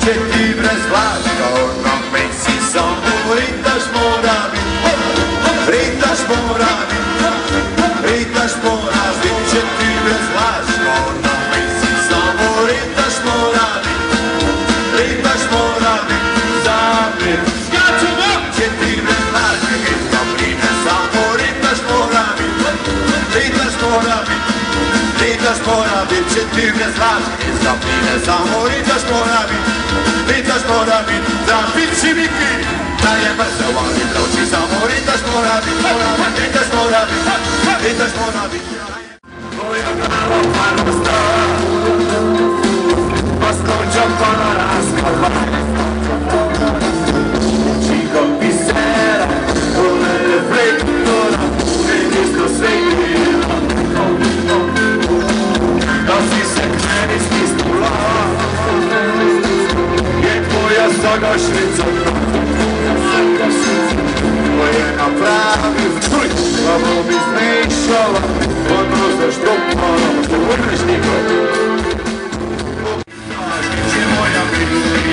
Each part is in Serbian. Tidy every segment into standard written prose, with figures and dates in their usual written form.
će ti brez vlaška, ono mesi samo ritaš mora bit, ritaš mora bit, ritaš mora bit, će ti brez vlaška, ono mesi samo ritaš mora bit, ritaš mora bit, zabit, će ti brez vlaška, iz kapline samo ritaš mora bit, ritaš mora bit, ritaš mora bit, će ti brez vlaška, iz kapline samo ritaš mora bit, ritaš mora bit, zabit si Miki, da je brzo vali proći, samo ritaš mora bit, ritaš mora bit, ritaš mora bit. Tvoja glava parno stara, maskoća pana raskava, čika pisera, ule reflektora, medijsko svejtila, da si se kreni stisnula, je tvoja zagašnica, tvoje napravil, čuj, glavo bi zmešala, ono zašto palam, što vrneš niko. Zaštići moja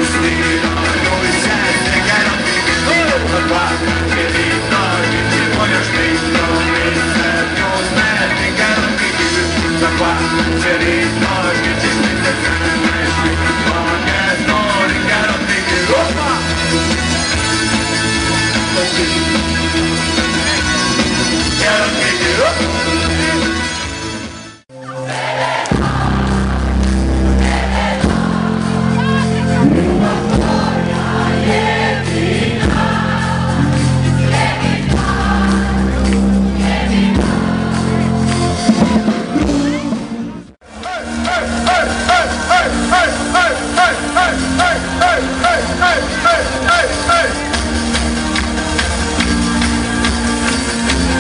istina, tvoj sete, geram ti takva, jedina, zaštići moja špita, mi se njoj smeti, geram ti takva, jedina, zaštići špita,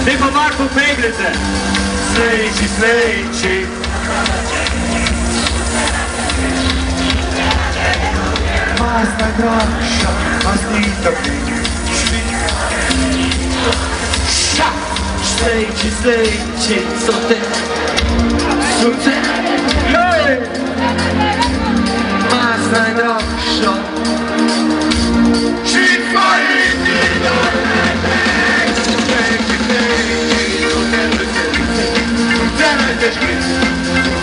Neka ovako peglite, sledeći, sledeći. Masna graša, masnita ša, sledeći, sledeći, sote, sunce, hej! Masna graša, šit fariti,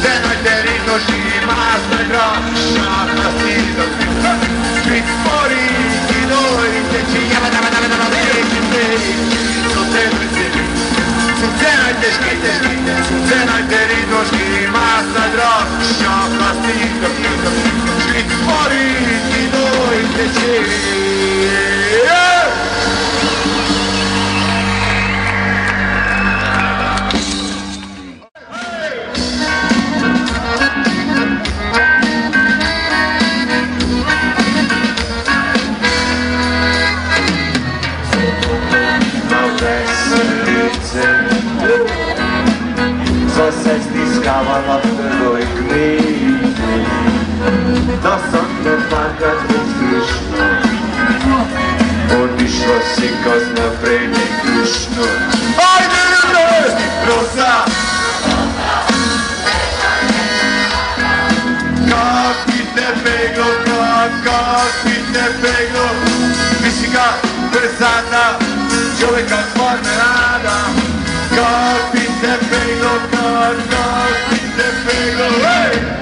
Cenajte ritoši, masna graša, masnita sunce, šit fariti, dojte će java, cenajte škite, cenajte ritoši, masna graša, masnita sunce, šit fariti, dojte će Co se stiskavala v prvoj knjizi, da sam te fakat bezdušno, otišla si kad naprej nekrušno. Ajde ljude! Rosa! Kak ti te peglo, kak ti te peglo, misli ga brzana, čovjeka stvarne rada. Kak ti te peglo, kak ti te peglo, hej!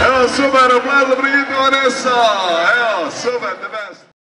Evo super, D'Kwaschen Retashy, evo super, the best.